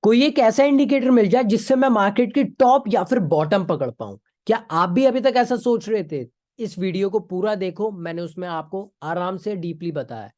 कोई एक ऐसा इंडिकेटर मिल जाए जिससे मैं मार्केट की टॉप या फिर बॉटम पकड़ पाऊं। क्या आप भी अभी तक ऐसा सोच रहे थे? इस वीडियो को पूरा देखो, मैंने उसमें आपको आराम से डीपली बताया।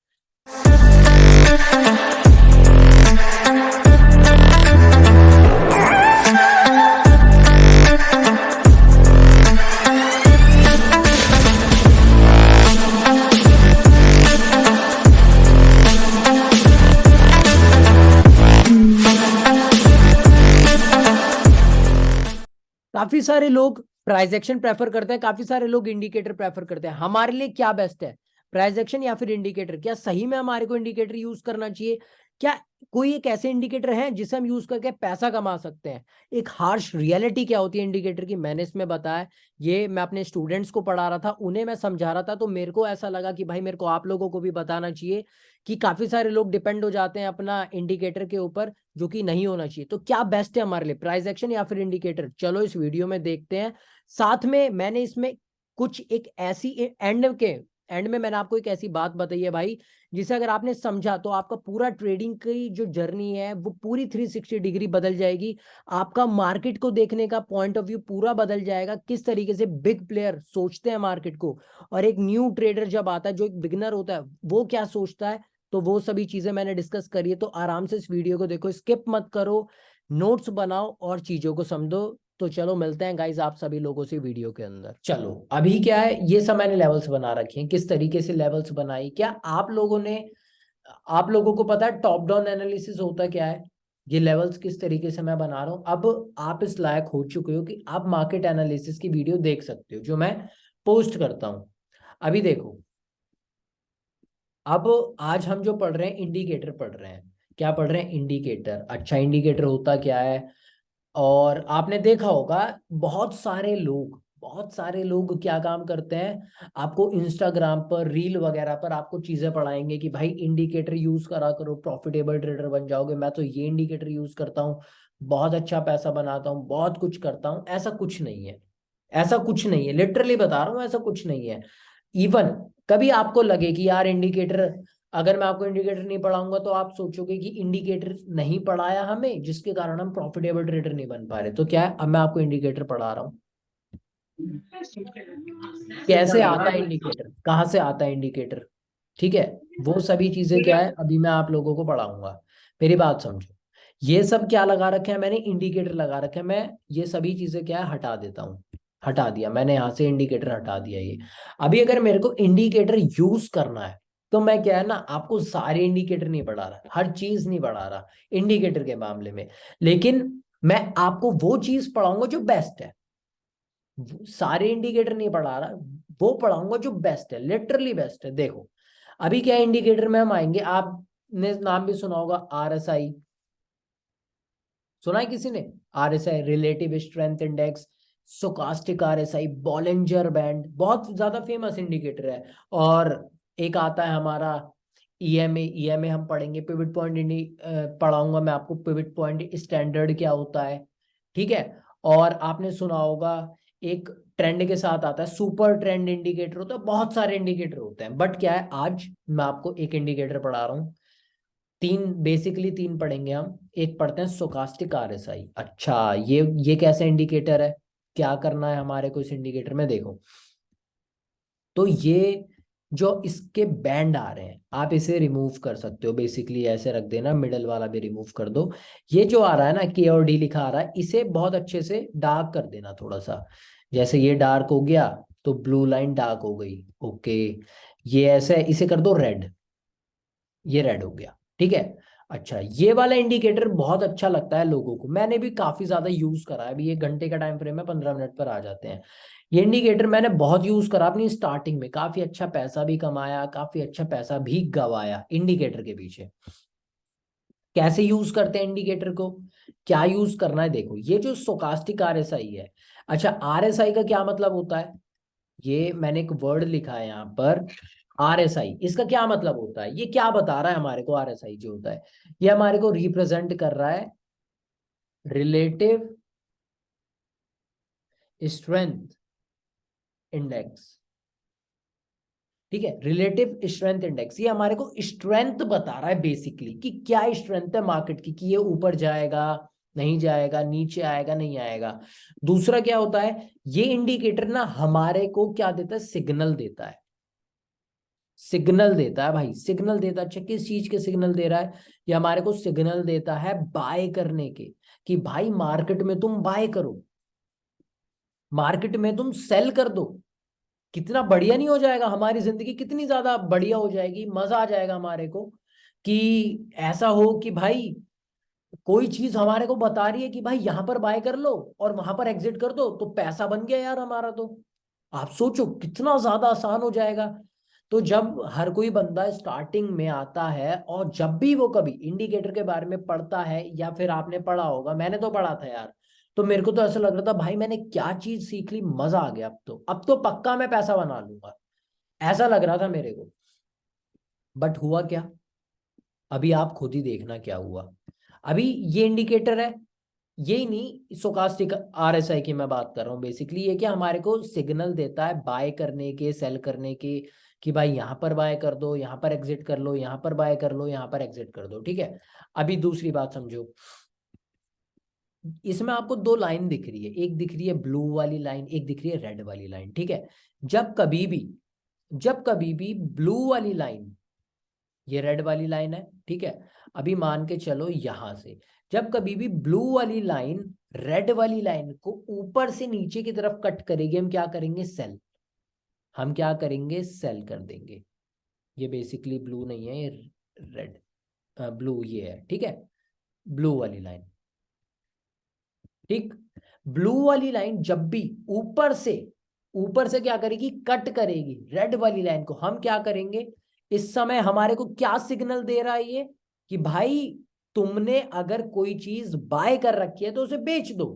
काफी सारे लोग प्राइस एक्शन प्रेफर करते हैं, काफी सारे लोग इंडिकेटर प्रेफर करते हैं। हमारे लिए क्या बेस्ट है, प्राइस एक्शन या फिर इंडिकेटर? क्या सही में हमारे को इंडिकेटर यूज करना चाहिए? क्या कोई एक ऐसे इंडिकेटर है जिसे हम यूज करके पैसा कमा सकते हैं? एक हार्श रियलिटी क्या होती है इंडिकेटर की, मैंने इसमें बताया। ये मैं अपने स्टूडेंट्स को पढ़ा रहा था, उन्हें मैं समझा रहा था, तो मेरे को ऐसा लगा कि भाई मेरे को आप लोगों को भी बताना चाहिए कि काफी सारे लोग डिपेंड हो जाते हैं अपना इंडिकेटर के ऊपर, जो कि नहीं होना चाहिए। तो क्या बेस्ट है हमारे लिए, प्राइस एक्शन या फिर इंडिकेटर? चलो इस वीडियो में देखते हैं। साथ में मैंने इसमें कुछ एक ऐसी एंड में मैंने आपको एक ऐसी बात बताई है भाई, जिसे अगर आपने समझा तो आपका पूरा ट्रेडिंग की जो जर्नी है वो पूरी 360 डिग्री बदल जाएगी। आपका मार्केट को देखने का पॉइंट ऑफ व्यू पूरा बदल जाएगा, किस तरीके से बिग प्लेयर सोचते हैं मार्केट को, और एक न्यू ट्रेडर जब आता है, जो एक बिगनर होता है, वो क्या सोचता है। तो वो सभी चीजें मैंने डिस्कस करी है। तो आराम से इस वीडियो को देखो, स्किप मत करो, नोट्स बनाओ और चीजों को समझो। तो चलो मिलते हैं गाइज आप सभी लोगों से वीडियो के अंदर। चलो अभी क्या है, ये सब मैंने लेवल्स बना रखे हैं। किस तरीके से लेवल्स बनाई, क्या आप लोगों को पता है टॉप डाउन एनालिसिस होता क्या है? ये लेवल्स किस तरीके से मैं बना रहा हूँ, अब आप इस लायक हो चुके हो कि आप मार्केट एनालिसिस की वीडियो देख सकते हो, जो मैं पोस्ट करता हूँ। अभी देखो, अब आज हम जो पढ़ रहे हैं इंडिकेटर पढ़ रहे हैं। क्या पढ़ रहे हैं? इंडिकेटर। अच्छा, इंडिकेटर होता क्या है? और आपने देखा होगा, बहुत सारे लोग क्या काम करते हैं, आपको इंस्टाग्राम पर रील वगैरह पर आपको चीजें पढ़ाएंगे कि भाई इंडिकेटर यूज करा करो, प्रॉफिटेबल ट्रेडर बन जाओगे। मैं तो ये इंडिकेटर यूज करता हूँ, बहुत अच्छा पैसा बनाता हूँ, बहुत कुछ करता हूँ। ऐसा कुछ नहीं है, ऐसा कुछ नहीं है, लिटरली बता रहा हूँ, ऐसा कुछ नहीं है। इवन कभी आपको लगे कि यार इंडिकेटर, अगर मैं आपको इंडिकेटर नहीं पढ़ाऊंगा तो आप सोचोगे कि इंडिकेटर नहीं पढ़ाया हमें, जिसके कारण हम प्रॉफिटेबल ट्रेडर नहीं बन पा रहे। तो क्या है, अब मैं आपको इंडिकेटर पढ़ा रहा हूँ। कैसे आता है इंडिकेटर, कहाँ से आता है इंडिकेटर, ठीक है, वो सभी चीजें क्या है अभी मैं आप लोगों को पढ़ाऊंगा। मेरी बात समझो, ये सब क्या लगा रखे हैं मैंने, इंडिकेटर लगा रखे हैं। मैं ये सभी चीजें क्या है हटा देता हूँ। हटा दिया मैंने, यहाँ से इंडिकेटर हटा दिया ये। अभी अगर मेरे को इंडिकेटर यूज करना है, तो मैं क्या है ना, आपको सारे इंडिकेटर नहीं पढ़ा रहा, हर चीज नहीं पढ़ा रहा इंडिकेटर के मामले में, लेकिन मैं आपको वो चीज पढ़ाऊंगा जो बेस्ट है। सारे इंडिकेटर नहीं पढ़ा रहा, वो पढ़ाऊंगा जो बेस्ट है, लिटरली बेस्ट है। देखो अभी क्या इंडिकेटर में हम आएंगे, आपने नाम भी सुना होगा, आरएसआई। सुना है किसी ने? RSI, relative strength index, stochastic RSI, Bollinger band, बहुत ज्यादा फेमस इंडिकेटर है। और एक आता है हमारा ईएमए। ईएमए हम पढ़ेंगे, पिवट पॉइंट पढ़ाऊंगा मैं आपको, पिवट पॉइंट स्टैंडर्ड क्या होता है, ठीक है। और आपने सुना होगा एक ट्रेंड के साथ आता है सुपर ट्रेंड इंडिकेटर, होता है, बहुत सारे इंडिकेटर होते हैं, बट क्या है आज मैं आपको एक इंडिकेटर पढ़ा रहा हूँ। बेसिकली तीन पढ़ेंगे हम। एक पढ़ते हैं स्टोकास्टिक आरएसआई। अच्छा, ये कैसा इंडिकेटर है, क्या करना है हमारे को इस इंडिकेटर में, देखो। तो ये जो इसके बैंड आ रहे हैं, आप इसे रिमूव कर सकते हो, बेसिकली ऐसे रख देना, मिडल वाला भी रिमूव कर दो। ये जो आ रहा है ना, के और डी लिखा आ रहा है, इसे बहुत अच्छे से डार्क कर देना थोड़ा सा। जैसे ये डार्क हो गया, तो ब्लू लाइन डार्क हो गई, ओके। ये ऐसे इसे कर दो रेड, ये रेड हो गया, ठीक है। अच्छा, ये वाला इंडिकेटर बहुत अच्छा लगता है लोगों को, मैंने भी काफी ज्यादा यूज करा है। अभी ये घंटे का टाइम फ्रेम है, 15 मिनट पर आ जाते हैं। ये इंडिकेटर मैंने बहुत यूज करा अपनी स्टार्टिंग में, काफी अच्छा पैसा भी कमाया, काफी अच्छा पैसा भी गवाया इंडिकेटर के पीछे। कैसे यूज करते हैं इंडिकेटर को, क्या यूज करना है, देखो ये जो स्टोकास्टिक आरएसआई है। अच्छा, आरएसआई का क्या मतलब होता है? ये मैंने एक वर्ड लिखा है यहाँ पर, आरएसआई, इसका क्या मतलब होता है, ये क्या बता रहा है हमारे को? आरएसआई जो होता है, ये हमारे को रिप्रेजेंट कर रहा है रिलेटिव स्ट्रेंथ इंडेक्स। ठीक है, रिलेटिव स्ट्रेंथ इंडेक्स ये हमारे को स्ट्रेंथ बता रहा है बेसिकली कि क्या स्ट्रेंथ है मार्केट की, कि ये ऊपर जाएगा नहीं जाएगा, नीचे आएगा नहीं आएगा। दूसरा क्या होता है, ये इंडिकेटर ना हमारे को क्या देता है, सिग्नल देता है। सिग्नल देता है भाई, सिग्नल देता है। अच्छा, किस चीज के सिग्नल दे रहा है, ये हमारे को सिग्नल देता है बाय करने के, कि भाई मार्केट में तुम बाय करो, मार्केट में तुम सेल कर दो। कितना बढ़िया नहीं हो जाएगा, हमारी जिंदगी कितनी ज्यादा बढ़िया हो जाएगी, मजा आ जाएगा हमारे को। कि ऐसा हो कि भाई कोई चीज हमारे को बता रही है कि भाई यहां पर बाय कर लो और वहां पर एग्जिट कर दो, तो पैसा बन गया यार हमारा। तो आप सोचो कितना ज्यादा आसान हो जाएगा। तो जब हर कोई बंदा स्टार्टिंग में आता है और जब भी वो कभी इंडिकेटर के बारे में पढ़ता है, या फिर आपने पढ़ा होगा, मैंने तो पढ़ा था यार, तो मेरे को तो ऐसा लग रहा था भाई मैंने क्या चीज सीख ली, मजा आ गया। अब तो पक्का मैं पैसा बना लूंगा, ऐसा लग रहा था मेरे को। बट हुआ क्या, अभी आप खुद ही देखना क्या हुआ। अभी ये इंडिकेटर है, यही नहीं, स्टोकास्टिक आरएसआई की मैं बात कर रहा हूँ बेसिकली। ये क्या हमारे को सिग्नल देता है बाय करने के, सेल करने के, कि भाई यहाँ पर बाय कर दो, यहाँ पर एग्जिट कर लो, यहाँ पर बाय कर लो, यहाँ पर एग्जिट कर दो। ठीक है, अभी दूसरी बात समझो। इसमें आपको दो लाइन दिख रही है, एक दिख रही है ब्लू वाली लाइन, एक दिख रही है रेड वाली लाइन। ठीक है, जब कभी भी जब कभी भी ब्लू वाली लाइन, ये रेड वाली लाइन है, ठीक है, अभी मान के चलो यहां से, जब कभी भी ब्लू वाली लाइन रेड वाली लाइन को ऊपर से नीचे की तरफ कट करेगी, हम क्या करेंगे, सेल। हम क्या करेंगे, सेल कर देंगे। ये बेसिकली ब्लू नहीं है, ये रेड, ब्लू ये है। ठीक है, ब्लू वाली लाइन, ठीक। ब्लू वाली लाइन जब भी ऊपर से क्या करेगी, कट करेगी रेड वाली लाइन को, हम क्या करेंगे, इस समय हमारे को क्या सिग्नल दे रहा है ये, कि भाई तुमने अगर कोई चीज बाय कर रखी है तो उसे बेच दो,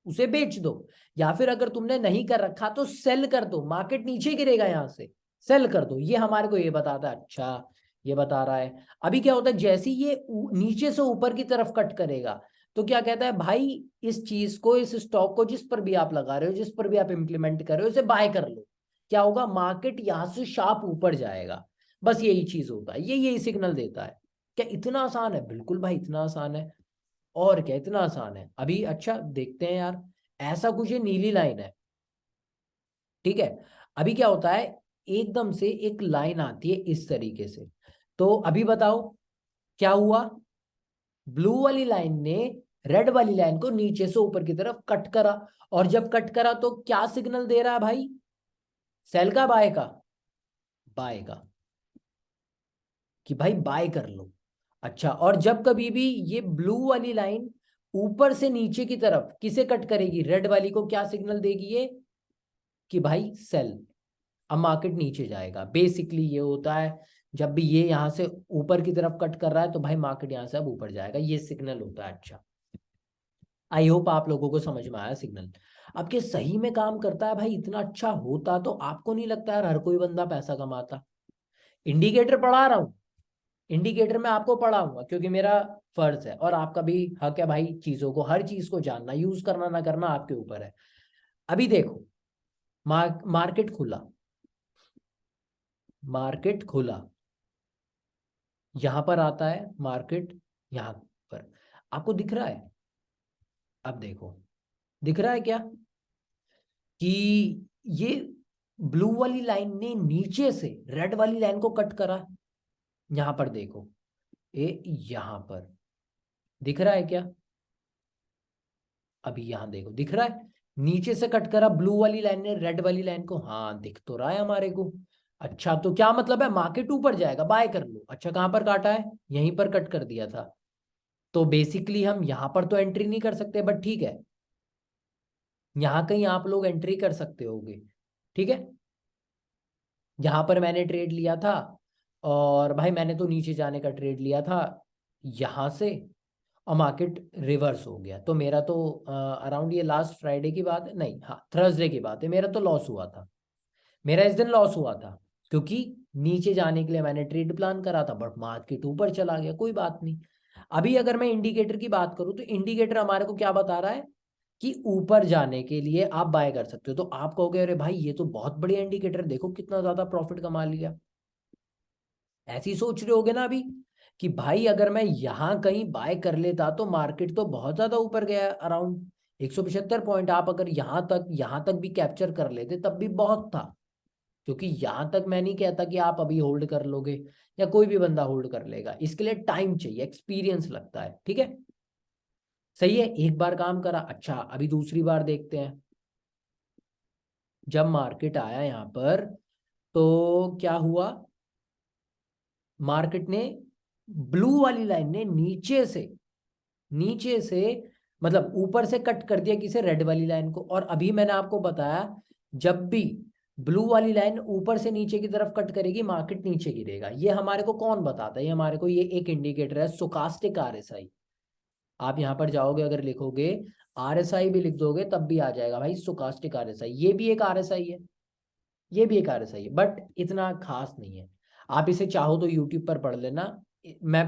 उसे बेच दो। या फिर अगर तुमने नहीं कर रखा तो सेल कर दो, मार्केट नीचे गिरेगा यहां से, सेल कर दो। ये हमारे को ये बताता है। अच्छा, ये बता रहा है। अभी क्या होता है, जैसे ही ये नीचे से ऊपर की तरफ कट करेगा, तो क्या कहता है भाई, इस चीज को, इस स्टॉक को जिस पर भी आप लगा रहे हो, जिस पर भी आप इंप्लीमेंट कर रहे हो, इसे बाय कर लो। क्या होगा, मार्केट यहां से शार्प ऊपर जाएगा। बस यही चीज होता है, ये यही सिग्नल देता है। क्या इतना आसान है, बिल्कुल भाई इतना आसान है। और क्या, इतना आसान है। अभी अच्छा देखते हैं यार, ऐसा कुछ, ये नीली लाइन है, ठीक है। अभी क्या होता है, एकदम से एक लाइन आती है इस तरीके से। तो अभी बताओ क्या हुआ, ब्लू वाली लाइन ने रेड वाली लाइन को नीचे से ऊपर की तरफ कट करा, और जब कट करा तो क्या सिग्नल दे रहा है भाई, सेल का, बाय का, बाय का, कि भाई बाय कर लो। अच्छा, और जब कभी भी ये ब्लू वाली लाइन ऊपर से नीचे की तरफ किसे कट करेगी, रेड वाली को, क्या सिग्नल देगी ये, कि भाई सेल। अब मार्केट नीचे जाएगा, बेसिकली ये होता है। जब भी ये यहां से ऊपर की तरफ कट कर रहा है तो भाई मार्केट यहां से अब ऊपर जाएगा, ये सिग्नल होता है। अच्छा, आई होप आप लोगों को समझ में आया सिग्नल। अब क्या सही में काम करता है भाई, इतना अच्छा होता तो आपको नहीं लगता यार हर कोई बंदा पैसा कमाता। इंडिकेटर पढ़ा रहा हूं, इंडिकेटर में आपको पढ़ाऊंगा क्योंकि मेरा फर्ज है, और आपका भी हक है भाई चीजों को, हर चीज को जानना, यूज करना ना करना आपके ऊपर है। अभी देखो, मार्केट खुला, मार्केट खुला, यहां पर आता है मार्केट, यहां पर आपको दिख रहा है। अब देखो, दिख रहा है क्या, कि ये ब्लू वाली लाइन ने नीचे से रेड वाली लाइन को कट करा। यहां पर देखो, यहां पर दिख रहा है क्या, अभी यहां देखो दिख रहा है, नीचे से कट करा ब्लू वाली लाइन ने रेड वाली लाइन को, हाँ दिख तो रहा है हमारे को। अच्छा, तो क्या मतलब है, मार्केट ऊपर जाएगा, बाय कर लो। अच्छा, कहां पर काटा है, यहीं पर कट कर दिया था। तो बेसिकली हम यहां पर तो एंट्री नहीं कर सकते, बट ठीक है, यहां कहीं आप लोग एंट्री कर सकते होगे। ठीक है, यहाँ पर मैंने ट्रेड लिया था, और भाई मैंने तो नीचे जाने का ट्रेड लिया था यहाँ से, और मार्केट रिवर्स हो गया, तो मेरा तो अराउंड, ये लास्ट फ्राइडे की बात है, नहीं हाँ थर्सडे की बात है, मेरा तो लॉस हुआ था। मेरा इस दिन लॉस हुआ था, क्योंकि नीचे जाने के लिए मैंने ट्रेड प्लान करा था, बट मार्केट ऊपर चला गया, कोई बात नहीं। अभी अगर मैं इंडिकेटर की बात करूँ तो इंडिकेटर हमारे को क्या बता रहा है, कि ऊपर जाने के लिए आप बाय कर सकते हो। तो आप कहोगे अरे भाई ये तो बहुत बढ़िया इंडिकेटर, देखो कितना ज्यादा प्रॉफिट कमा लिया। ऐसी सोच रहे होगे ना अभी कि भाई अगर मैं यहाँ कहीं बाय कर लेता तो मार्केट तो बहुत ज्यादा ऊपर गया, अराउंड 175 पॉइंट। आप अगर यहाँ तक भी कैप्चर कर लेते तब भी बहुत था। क्योंकि यहाँ तक मैं नहीं कहता कि आप अभी होल्ड कर लोगे या कोई भी बंदा होल्ड कर लेगा, इसके लिए टाइम चाहिए, एक्सपीरियंस लगता है। ठीक है, सही है, एक बार काम करा। अच्छा अभी दूसरी बार देखते हैं। जब मार्केट आया यहाँ पर तो क्या हुआ, मार्केट ने ब्लू वाली लाइन ने नीचे से मतलब ऊपर से कट कर दिया किसे, रेड वाली लाइन को। और अभी मैंने आपको बताया जब भी ब्लू वाली लाइन ऊपर से नीचे की तरफ कट करेगी मार्केट नीचे गिरेगा। ये हमारे को कौन बताता है, ये हमारे को ये एक इंडिकेटर है स्टोकास्टिक आरएसआई। आप यहाँ पर जाओगे अगर लिखोगे आरएसआई भी लिख दोगे तब भी आ जाएगा भाई स्टोकास्टिक आरएसआई। ये भी एक आरएसआई है, ये भी एक आरएसआई है, बट इतना खास नहीं है। आप इसे चाहो तो यूट्यूब पर पढ़ लेना। मैं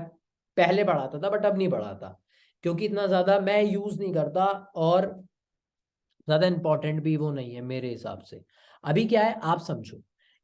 पहले पढ़ाता था बट अब नहीं पढ़ाता, क्योंकि इतना ज्यादा मैं यूज नहीं करता और ज्यादा इंपॉर्टेंट भी वो नहीं है मेरे हिसाब से। अभी क्या है आप समझो,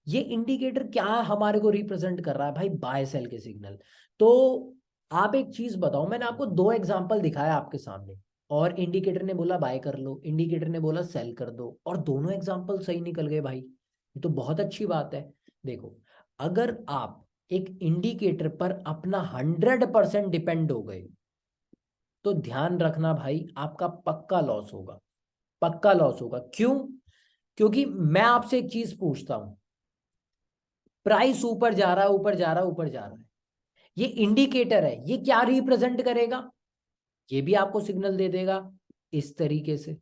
ये इंडिकेटर क्या हमारे को रिप्रेजेंट कर रहा है भाई, बाय सेल के सिग्नल। तो आप एक चीज बताओ, मैंने आपको दो एग्जांपल दिखाया आपके सामने, और इंडिकेटर ने बोला बाय कर लो, इंडिकेटर ने बोला सेल कर दो, और दोनों एग्जांपल सही निकल गए भाई। ये तो बहुत अच्छी बात है। देखो, अगर आप एक इंडिकेटर पर अपना 100% डिपेंड हो गए तो ध्यान रखना भाई आपका पक्का लॉस होगा, पक्का लॉस होगा। क्यों? क्योंकि मैं आपसे एक चीज पूछता हूं, प्राइस ऊपर जा रहा है, ऊपर जा रहा है, ऊपर जा रहा है, ये इंडिकेटर है, ये क्या रिप्रेजेंट करेगा? ये भी आपको सिग्नल दे देगा इस तरीके से।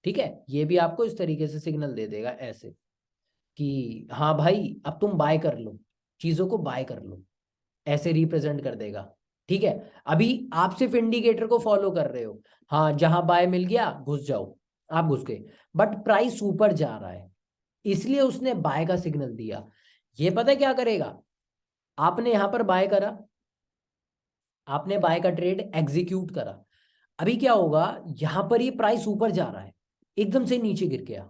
ठीक है, ये भी आपको इस तरीके से सिग्नल दे देगा ऐसे कि हाँ भाई अब तुम बाय कर लो, चीजों को बाय कर लो, ऐसे रिप्रेजेंट कर देगा। ठीक है, अभी आप सिर्फ इंडिकेटर को फॉलो कर रहे हो, हाँ जहां बाय मिल गया घुस जाओ, आप घुस गए। बट प्राइस ऊपर जा रहा है इसलिए उसने बाय का सिग्नल दिया। ये पता है क्या करेगा, आपने यहां पर बाय करा, आपने बाय का ट्रेड एग्जीक्यूट करा, अभी क्या होगा, यहां पर ये प्राइस ऊपर जा रहा है, एकदम से नीचे गिर गया,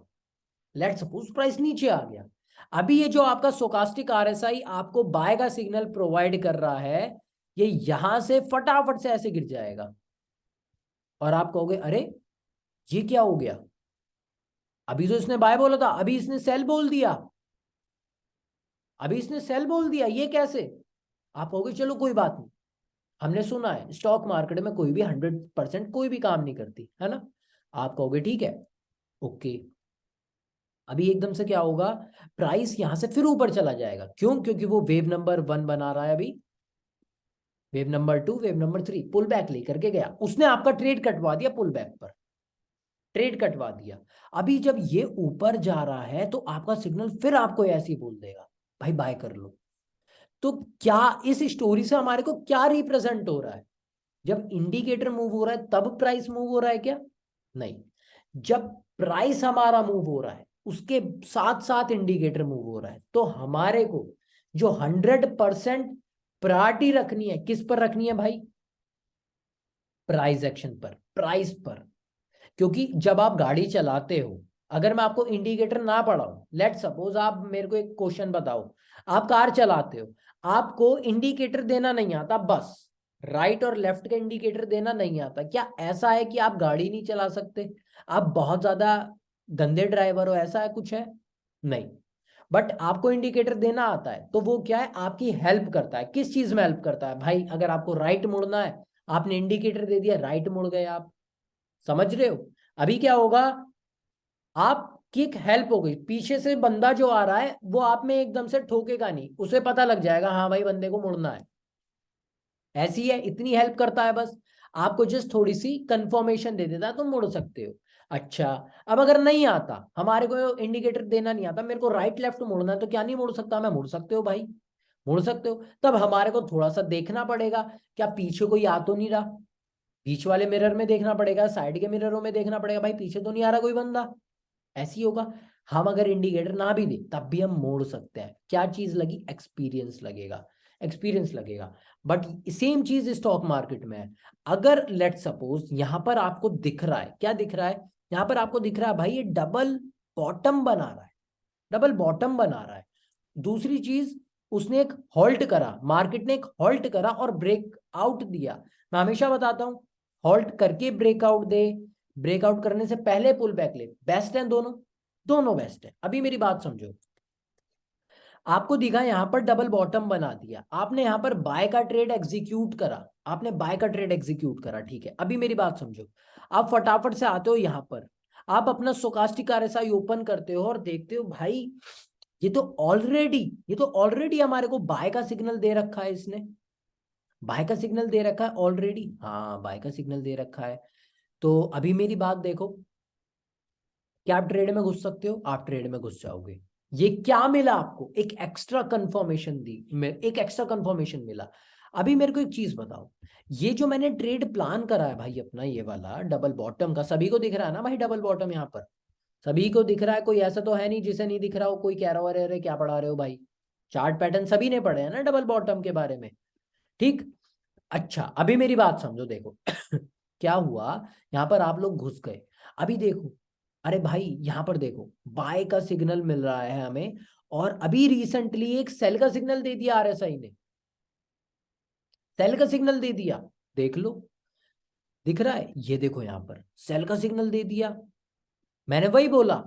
लेट सपोज प्राइस नीचे आ गया। अभी ये जो आपका स्टोकास्टिक आरएसआई आपको बाय का सिग्नल प्रोवाइड कर रहा है, ये यहां से फटाफट से ऐसे गिर जाएगा और आप कहोगे अरे ये क्या हो गया, अभी तो इसने बाय बोला था, अभी इसने सेल बोल दिया, अभी इसने सेल बोल दिया, ये कैसे? आप कहोगे चलो कोई बात नहीं, हमने सुना है स्टॉक मार्केट में कोई भी 100% कोई भी काम नहीं करती है ना। आप कहोगे ठीक है, ओके। अभी एकदम से क्या होगा, प्राइस यहां से फिर ऊपर चला जाएगा। क्यों? क्योंकि वो वेव नंबर 1 बना रहा है अभी, wave number 2, wave number 3, pull back लेकर के गया, उसने आपका ट्रेड कटवा दिया, पुल बैक पर ट्रेड कटवा दिया। अभी जब ये ऊपर जा रहा है तो आपका सिग्नल फिर आपको ऐसे ही बोल देगा भाई बाय कर लो। तो क्या इस स्टोरी से हमारे को क्या रिप्रेजेंट हो रहा है, जब इंडिकेटर मूव हो रहा है तब प्राइस मूव हो रहा है क्या? नहीं, जब प्राइस हमारा मूव हो रहा है उसके साथ साथ इंडिकेटर मूव हो रहा है, तो हमारे को जो 100% प्रायोरिटी रखनी है किस पर रखनी है भाई, प्राइस एक्शन पर, प्राइस पर। क्योंकि जब आप गाड़ी चलाते हो, अगर मैं आपको इंडिकेटर ना पढ़ाऊं, लेट सपोज आप मेरे को एक क्वेश्चन बताओ, आप कार चलाते हो, आपको इंडिकेटर देना नहीं आता, बस राइट और लेफ्ट का इंडिकेटर देना नहीं आता, क्या ऐसा है कि आप गाड़ी नहीं चला सकते, आप बहुत ज्यादा गंदे ड्राइवर हो, ऐसा है कुछ है? नहीं। बट आपको इंडिकेटर देना आता है तो वो क्या है, आपकी हेल्प करता है। किस चीज में हेल्प करता है भाई, अगर आपको राइट मुड़ना है, आपने इंडिकेटर दे दिया, राइट मुड़ गए आप, समझ रहे हो? अभी क्या होगा, आपकी एक हेल्प हो गई, पीछे से बंदा जो आ रहा है वो आप में एकदम से ठोकेगा नहीं, उसे पता लग जाएगा हाँ भाई बंदे को मुड़ना है, ऐसी है, इतनी हेल्प करता है बस। आपको जस्ट थोड़ी सी कंफर्मेशन दे देता है तो मुड़ सकते हो। अच्छा, अब अगर नहीं आता, हमारे को इंडिकेटर देना नहीं आता, मेरे को राइट लेफ्ट मुड़ना है, तो क्या नहीं मुड़ सकता मैं? मुड़ सकते हो भाई, मुड़ सकते हो। तब हमारे को थोड़ा सा देखना पड़ेगा, क्या पीछे कोई आ तो नहीं रहा, बीच वाले मिरर में देखना पड़ेगा, साइड के मिररों में देखना पड़ेगा, भाई पीछे तो नहीं आ रहा कोई बंदा, ऐसी होगा। हम अगर इंडिकेटर ना भी दे तब भी हम मोड़ सकते हैं, क्या चीज लगी, एक्सपीरियंस लगेगा। एक्सपीरियंस लगेगा। बट सेम चीज स्टॉक मार्केट में है। अगर लेट सपोज यहां पर आपको दिख रहा है, क्या दिख रहा है, यहां पर आपको दिख रहा है भाई ये डबल बॉटम बना रहा है, डबल बॉटम बना रहा है। दूसरी चीज, उसने एक हॉल्ट करा, मार्केट ने एक हॉल्ट करा और ब्रेकआउट दिया। मैं हमेशा बताता हूं, हॉल्ट करके ब्रेकआउट दे, ब्रेकआउट करने से पहले पुल बैक ले, बेस्ट है दोनों, दोनों बेस्ट है। अभी मेरी बात समझो, आपको दिखा यहां पर डबल बॉटम बना दिया, आपने यहां पर बाय का ट्रेड एग्जीक्यूट करा, आपने बाय का ट्रेड एग्जीक्यूट करा, ठीक है। अभी मेरी बात समझो, आप फटाफट से आते हो यहां पर, आप अपना स्टोकास्टिक आरएसआई ओपन करते हो और देखते हो भाई ये तो ऑलरेडी, ये तो ऑलरेडी हमारे को बाय का सिग्नल दे रखा है, इसने बाय का सिग्नल दे रखा है ऑलरेडी, हाँ बाय का सिग्नल दे रखा है। तो अभी मेरी बात देखो, क्या आप ट्रेड में घुस सकते हो, आप ट्रेड में घुस जाओगे। ये क्या मिला आपको, एक एक्स्ट्रा कंफर्मेशन दी, एक एक्स्ट्रा कंफर्मेशन मिला। अभी मेरे को एक चीज बताओ, ये जो मैंने ट्रेड प्लान करा है भाई अपना, ये वाला डबल बॉटम का, सभी को दिख रहा है ना भाई डबल बॉटम, यहाँ पर सभी को दिख रहा है, कोई ऐसा तो है नहीं जिसे नहीं दिख रहा हो, कोई कह रहा हो अरे अरे क्या पढ़ा रहे हो भाई, चार्ट पैटर्न सभी ने पढ़े हैं ना डबल बॉटम के बारे में, ठीक। अच्छा अभी मेरी बात समझो, देखो क्या हुआ, यहां पर आप लोग घुस गए, अभी देखो, अरे भाई यहां पर देखो बाय का सिग्नल मिल रहा है हमें, और अभी रिसेंटली एक सेल का सिग्नल दे दिया आरएसआई ने, सेल का सिग्नल दे दिया, देख लो, दिख रहा है, ये देखो यहां पर सेल का सिग्नल दे दिया। मैंने वही बोला,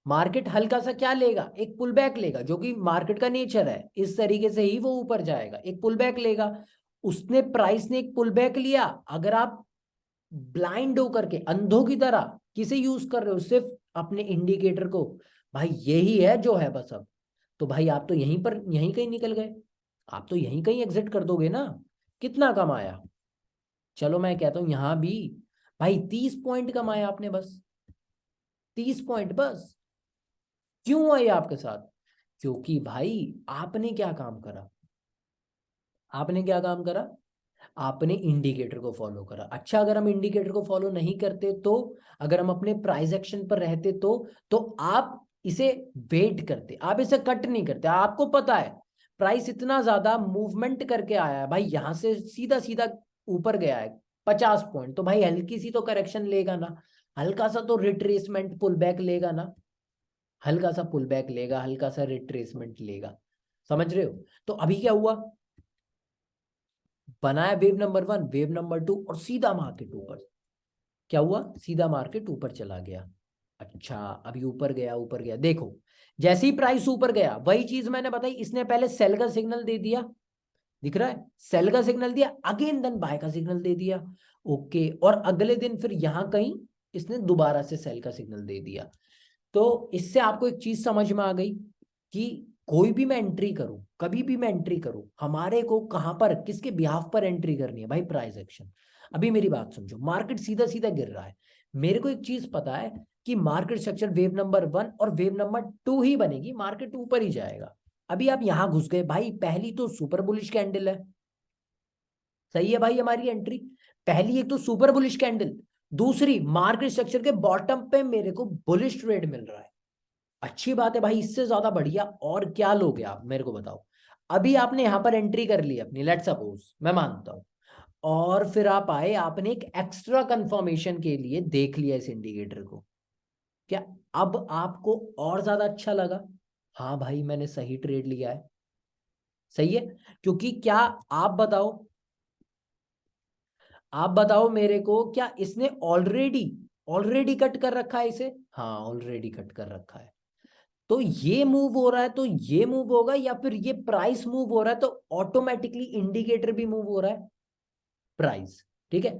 मार्केट हल्का सा क्या लेगा, एक पुल बैक लेगा, जो कि मार्केट का नेचर है, इस तरीके से ही वो ऊपर जाएगा, एक पुल बैक लेगा। उसने प्राइस ने एक पुल बैक लिया, अगर आप ब्लाइंड होकर के अंधों की तरह किसे यूज कर रहे हो, सिर्फ अपने इंडिकेटर को, भाई यही है जो है बस अब, तो भाई आप तो यहीं पर यहीं कहीं निकल गए, आप तो यहीं कहीं एग्जिट कर दोगे ना, कितना कमाया, चलो मैं कहता हूं यहां भी भाई 30 पॉइंट कमाया आपने, बस 30 पॉइंट बस। क्यों हुआ ये आपके साथ, क्योंकि भाई आपने क्या काम करा, आपने क्या काम करा, आपने इंडिकेटर को फॉलो करा। अच्छा अगर हम इंडिकेटर को फॉलो नहीं करते तो, अगर हम अपने प्राइस एक्शन पर रहते तो आप इसे वेट करते, आप इसे कट नहीं करते। आपको पता है प्राइस इतना ज्यादा मूवमेंट करके आया है भाई, यहां से सीधा सीधा ऊपर गया है 50 पॉइंट, तो भाई हल्की सी तो करेक्शन लेगा ना, हल्का सा तो रिट्रेसमेंट पुल बैक लेगा ना, हल्का सा पुल बैक लेगा, हल्का सा रिट्रेसमेंट लेगा, समझ रहे हो। तो अभी क्या हुआ, बनाया वेव नंबर 1, वेव नंबर 2, और सीधा मार्केट ऊपर, क्या हुआ, सीधा मार्केट ऊपर चला गया। अच्छा अभी ऊपर गया, ऊपर गया, देखो जैसे ही प्राइस ऊपर गया, वही चीज मैंने बताई, इसने पहले सेल का सिग्नल दे दिया, दिख रहा है, सेल का सिग्नल दिया, अगेन देन बाय का सिग्नल दे दिया, ओके, और अगले दिन फिर यहां कहीं इसने दोबारा से सेल का सिग्नल दे दिया। तो इससे आपको एक चीज समझ में आ गई कि कोई भी मैं एंट्री करूं, कभी भी मैं एंट्री करूं, हमारे को कहां पर किसके बिहाफ पर एंट्री करनी है भाई, प्राइस एक्शन। अभी मेरी बात समझो, मार्केट सीधा सीधा गिर रहा है, मेरे को एक चीज पता है कि मार्केट स्ट्रक्चर वेव नंबर 1 और वेव नंबर 2 ही बनेगी, मार्केट ऊपर ही जाएगा। अभी आप यहां घुस गए भाई, पहली तो सुपर बुलिश कैंडल है, सही है भाई हमारी एंट्री, पहली एक तो सुपर बुलिश कैंडल, दूसरी मार्केट स्ट्रक्चर के बॉटम पे मेरे को बुलिश ट्रेड मिल रहा है, अच्छी बात है भाई, इससे ज्यादा बढ़िया और क्या लोगे आप मेरे को बताओ। अभी आपने यहां पर एंट्री कर ली अपनी, लेट सपोज मैं मानता हूं, और फिर आप आए, आपने एक एक्स्ट्रा कंफर्मेशन के लिए देख लिया इस इंडिकेटर को, क्या अब आपको और ज्यादा अच्छा लगा, हाँ भाई मैंने सही ट्रेड लिया है, सही है, क्योंकि क्या, आप बताओ, आप बताओ मेरे को, क्या इसने ऑलरेडी ऑलरेडी कट कर रखा है इसे, हाँ ऑलरेडी कट कर रखा है। तो ये मूव हो रहा है तो ये मूव होगा, या फिर ये प्राइस मूव हो रहा है तो ऑटोमेटिकली इंडिकेटर भी मूव हो रहा है, प्राइस, ठीक है।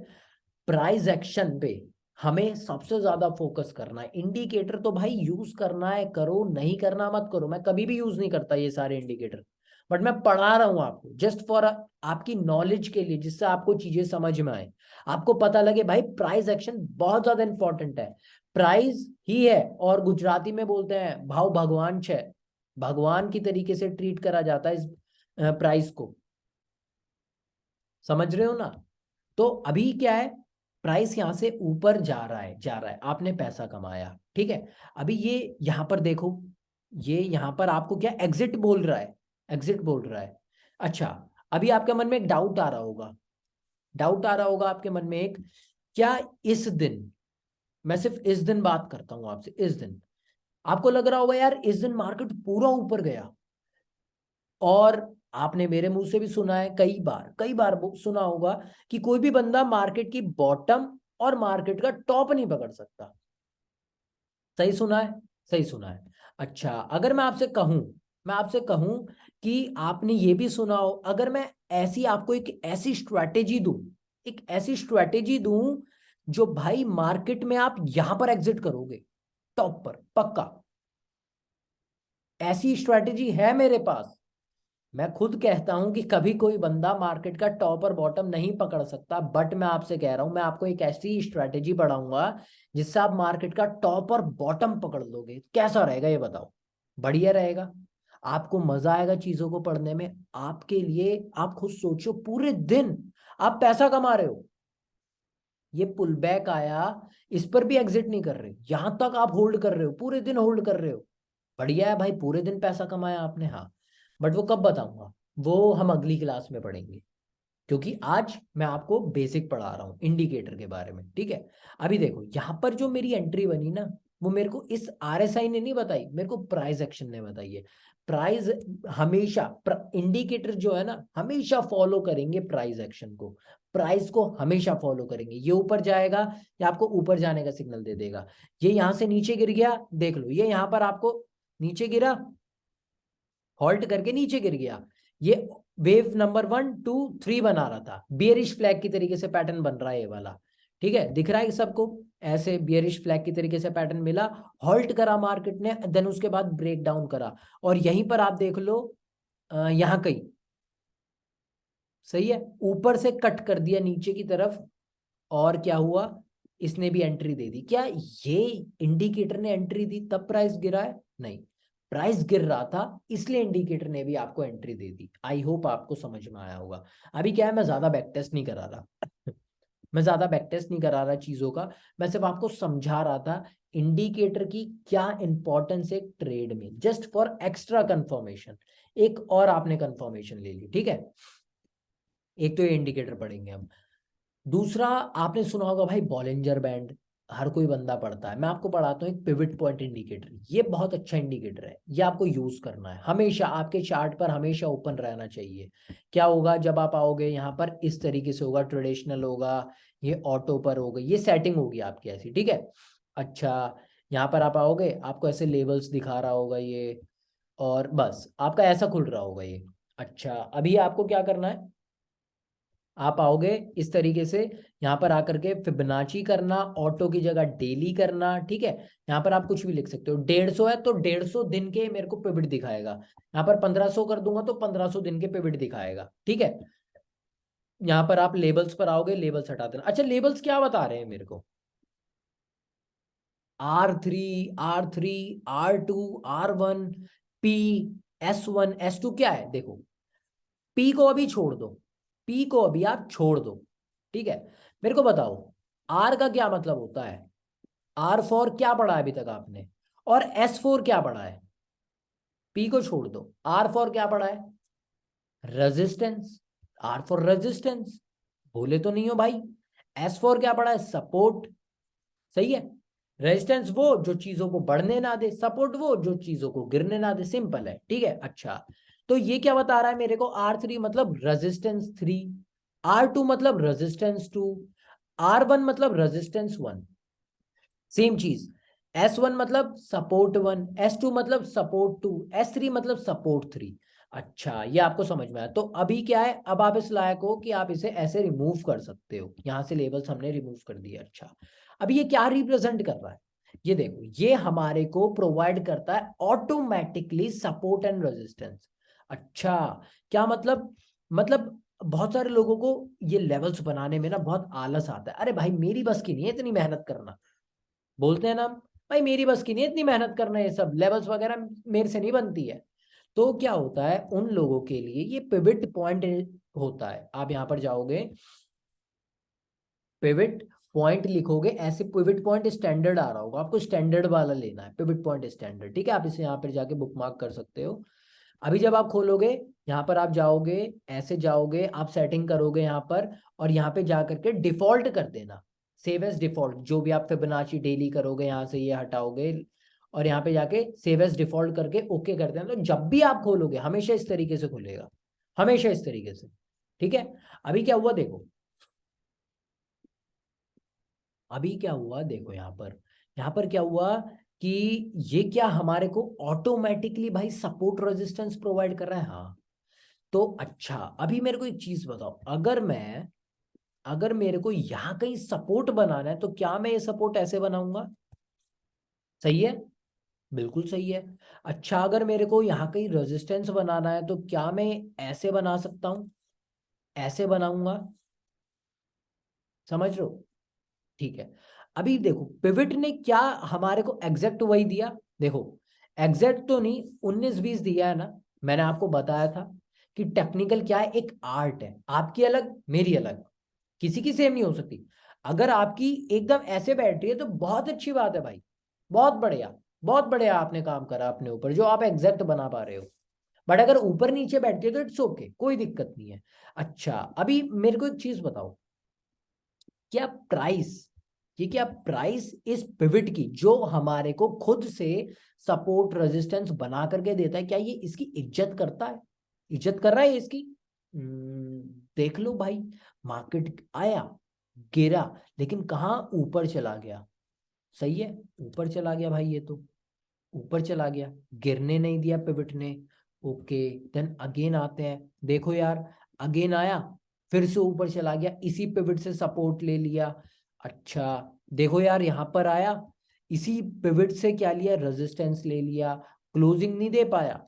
प्राइस एक्शन पे हमें सबसे ज्यादा फोकस करना है, इंडिकेटर तो भाई यूज करना है करो, नहीं करना मत करो, मैं कभी भी यूज नहीं करता ये सारे इंडिकेटर, बट मैं पढ़ा रहा हूं आपको जस्ट फॉर आपकी नॉलेज के लिए, जिससे आपको चीजें समझ में आए, आपको पता लगे भाई प्राइस एक्शन बहुत ज्यादा इंपॉर्टेंट है, प्राइस ही है, और गुजराती में बोलते हैं भाव भगवान छे, भगवान की तरीके से ट्रीट करा जाता है इस प्राइस को, समझ रहे हो ना। तो अभी क्या है, प्राइस यहां से ऊपर जा रहा है, जा रहा है, आपने पैसा कमाया, ठीक है। अभी ये यहां पर देखो, ये यहां पर आपको क्या एग्जिट बोल रहा है, एग्जिट बोल रहा है। अच्छा अभी आपके मन में एक डाउट आ रहा होगा, डाउट आ रहा होगा आपके मन में एक, क्या इस दिन, मैं सिर्फ इस दिन बात करता हूं आपसे, इस दिन आपको लग रहा होगा यार इस दिन मार्केट पूरा ऊपर गया, और आपने मेरे मुंह से भी सुना है कई बार सुना होगा कि कोई भी बंदा मार्केट की बॉटम और मार्केट का टॉप नहीं पकड़ सकता। सही सुना है? सही सुना है। अच्छा, अगर मैं आपसे कहूं कि आपने ये भी सुना हो, अगर मैं ऐसी आपको एक ऐसी स्ट्रैटेजी दूं, एक ऐसी स्ट्रैटेजी दूं जो भाई मार्केट में आप यहां पर एग्जिट करोगे टॉप पर पक्का, ऐसी स्ट्रैटेजी है मेरे पास। मैं खुद कहता हूं कि कभी कोई बंदा मार्केट का टॉप और बॉटम नहीं पकड़ सकता, बट मैं आपसे कह रहा हूं मैं आपको एक ऐसी स्ट्रैटेजी बढ़ाऊंगा जिससे आप मार्केट का टॉप और बॉटम पकड़ लोगे। कैसा रहेगा ये बताओ? बढ़िया रहेगा? आपको मजा आएगा चीजों को पढ़ने में। आपके लिए, आप खुद सोचो, पूरे दिन आप पैसा कमा रहे हो, ये पुल बैक आया, इस पर भी एग्जिट नहीं कर रहे, यहां तक आप होल्ड कर रहे हो, पूरे दिन होल्ड कर रहे हो। बढ़िया है भाई, पूरे दिन पैसा कमाया आपने, हाँ। बट वो कब बताऊंगा, वो हम अगली क्लास में पढ़ेंगे, क्योंकि आज मैं आपको बेसिक पढ़ा रहा हूँ इंडिकेटर के बारे में, ठीक है? अभी देखो यहाँ पर जो मेरी एंट्री बनी ना, वो मेरे को इस आरएसआई ने नहीं बताई, मेरे को प्राइस एक्शन ने बताई है। प्राइस हमेशा, इंडिकेटर जो है ना हमेशा फॉलो करेंगे प्राइस एक्शन को, प्राइस को हमेशा फॉलो करेंगे। ये ऊपर जाएगा, ये आपको ऊपर जाने का सिग्नल दे देगा। ये यहाँ से नीचे गिर गया, देख लो ये यहाँ पर आपको नीचे गिरा, हॉल्ट करके नीचे गिर गया, ये वेव नंबर 1 2 3 बना रहा था, बियरिश फ्लैग की तरीके से पैटर्न बन रहा है ये वाला, ठीक है? दिख रहा है सबको? ऐसे बियरिश फ्लैग की तरीके से पैटर्न मिला, हॉल्ट करा मार्केट ने, देन उसके बाद ब्रेक डाउन करा, और यहीं पर आप देख लो यहाँ कहीं, सही है, ऊपर से कट कर दिया नीचे की तरफ, और क्या हुआ, इसने भी एंट्री दे दी। क्या ये इंडिकेटर ने एंट्री दी तब प्राइस गिरा है? नहीं, प्राइस गिर रहा था इसलिए इंडिकेटर ने भी आपको entry they the. I hope आपको समझ में आया होगा। अभी क्या है, मैं ज्यादा बैक टेस्ट नहीं करा रहा मैं ज्यादा बैक टेस्ट नहीं करा रहा चीजों का, मैं सिर्फ आपको समझा रहा था इंडिकेटर की क्या इंपॉर्टेंस है ट्रेड में, जस्ट फॉर एक्स्ट्रा कंफर्मेशन। एक और आपने कंफर्मेशन ले ली, ठीक है? एक तो ये इंडिकेटर पढ़ेंगे हम। दूसरा, आपने सुना होगा भाई बॉलिंजर बैंड, हर कोई बंदा पढ़ता है। मैं आपको पढ़ाता हूँ एक पिवट पॉइंट इंडिकेटर, ये बहुत अच्छा इंडिकेटर है, ये आपको यूज करना है हमेशा, आपके चार्ट पर हमेशा ओपन रहना चाहिए। क्या होगा जब आप आओगे यहाँ पर, इस तरीके से होगा, ट्रेडिशनल होगा, ये ऑटो पर होगा, ये सेटिंग होगी आपकी ऐसी, ठीक है? अच्छा, यहाँ पर आप आओगे, आपको ऐसे लेवल्स दिखा रहा होगा ये, और बस आपका ऐसा खुल रहा होगा ये। अच्छा, अभी आपको क्या करना है, आप आओगे इस तरीके से, यहाँ पर आकर के फिबोनाची करना, ऑटो की जगह डेली करना, ठीक है? यहाँ पर आप कुछ भी लिख सकते हो, 150 है तो 150 दिन के मेरे को पिवट दिखाएगा, यहाँ पर 1500 कर दूंगा तो 1500 दिन के पिवट दिखाएगा, ठीक है? यहाँ पर आप लेबल्स पर आओगे, लेबल्स हटा देना। अच्छा, लेबल्स क्या बता रहे हैं मेरे को, R3 R2 R1, P S1 S2, क्या है देखो, पी को अभी छोड़ दो, पी को अभी आप छोड़ दो, ठीक है? मेरे को बताओ आर का क्या मतलब होता है, R4 क्या पढ़ा है अभी तक आपने, और S4 क्या पढ़ा है? पी को छोड़ दो, R4 क्या पढ़ा है? रेजिस्टेंस, R4 रेजिस्टेंस, भूले तो नहीं हो भाई? S4 क्या पढ़ा है? सपोर्ट, सही है? रेजिस्टेंस वो जो चीजों को बढ़ने ना दे, सपोर्ट वो जो चीजों को गिरने ना दे, सिंपल है, ठीक है? अच्छा, तो ये क्या बता रहा है मेरे को, R3 मतलब रेजिस्टेंस 3, R2 मतलब रेजिस्टेंस 2, R1 मतलब रेजिस्टेंस 1, सेम चीज। S1 मतलब सपोर्ट 1, S2 मतलब सपोर्ट 2, S3 मतलब सपोर्ट 3। अच्छा, ये आपको समझ में आया? तो अभी क्या है, अब आप इस लायक हो कि आप इसे ऐसे रिमूव कर सकते हो, यहां से लेबल्स हमने रिमूव कर दिए। अच्छा, अभी ये क्या रिप्रेजेंट कर रहा है, ये देखो, ये हमारे को प्रोवाइड करता है ऑटोमेटिकली सपोर्ट एंड रेजिस्टेंस। अच्छा, क्या मतलब, मतलब बहुत सारे लोगों को ये लेवल्स बनाने में ना बहुत आलस आता है, अरे भाई मेरी बस की नहीं है इतनी मेहनत करना, बोलते हैं ना भाई मेरी बस की नहीं है इतनी मेहनत करना, ये सब लेवल्स वगैरह मेरे से नहीं बनती है। तो क्या होता है, उन लोगों के लिए ये पिवट पॉइंट होता है। आप यहाँ पर जाओगे, पिवट पॉइंट लिखोगे ऐसे, पिवट पॉइंट स्टैंडर्ड आ रहा होगा, आपको स्टैंडर्ड वाला लेना है, पिवट पॉइंट स्टैंडर्ड, ठीक है? आप इसे यहाँ पर जाके बुकमार्क कर सकते हो। अभी जब आप खोलोगे, यहाँ पर आप जाओगे, ऐसे जाओगे, आप सेटिंग करोगे यहाँ पर, और यहाँ पे जा करके डिफॉल्ट कर देना, सेव एज डिफॉल्ट। जो भी आप फिबोनाची डेली करोगे यहाँ से ये हटाओगे, और यहाँ पे जाके सेव एज डिफॉल्ट करके ओके कर देना। तो जब भी आप खोलोगे हमेशा इस तरीके से खुलेगा, हमेशा इस तरीके से। ठीक है। अभी क्या हुआ देखो, अभी क्या हुआ देखो, यहाँ पर क्या हुआ कि ये क्या हमारे को ऑटोमेटिकली भाई सपोर्ट रेजिस्टेंस प्रोवाइड कर रहा है। हाँ, तो अच्छा अभी मेरे को एक चीज बताओ, अगर मेरे को यहाँ कहीं सपोर्ट बनाना है तो क्या मैं ये सपोर्ट ऐसे बनाऊंगा? सही है, बिल्कुल सही है। अच्छा अगर मेरे को यहाँ कहीं रेजिस्टेंस बनाना है तो क्या मैं ऐसे बना सकता हूँ? ऐसे बनाऊंगा, समझ रहे हो? ठीक है। अभी देखो पिवट ने क्या हमारे को एग्जैक्ट वही दिया, देखो एग्जैक्ट तो नहीं, 19-20 दिया है ना। मैंने आपको बताया था कि टेक्निकल क्या है, एक आर्ट है, आपकी अलग मेरी अलग, किसी की सेम नहीं हो सकती। अगर आपकी एकदम ऐसे बैठ रही है तो बहुत अच्छी बात है भाई, बहुत बढ़िया, बहुत बढ़िया आपने काम करा अपने ऊपर जो आप एग्जैक्ट बना पा रहे हो। बट अगर ऊपर नीचे बैठती है तो इट्स ओके, कोई दिक्कत नहीं है। अच्छा अभी मेरे को एक चीज बताओ, क्या प्राइस, ये क्या प्राइस इस पिवट की जो हमारे को खुद से सपोर्ट रेजिस्टेंस बना करके देता है, क्या ये इसकी इज्जत करता है? इज्जत कर रहा है इसकी? देख लो भाई, मार्केट आया, गिरा, लेकिन कहाँ ऊपर चला गया। सही है, ऊपर चला गया भाई, ये तो ऊपर चला गया, गिरने नहीं दिया पिवट ने। ओके, देन अगेन आते हैं, देखो यार, अगेन आया, फिर से ऊपर चला गया, इसी पिवट से सपोर्ट ले लिया। अच्छा देखो यार, यहाँ पर आया, इसी पिवट से क्या लिया, रेजिस्टेंस ले लिया, क्लोजिंग नहीं दे पाया,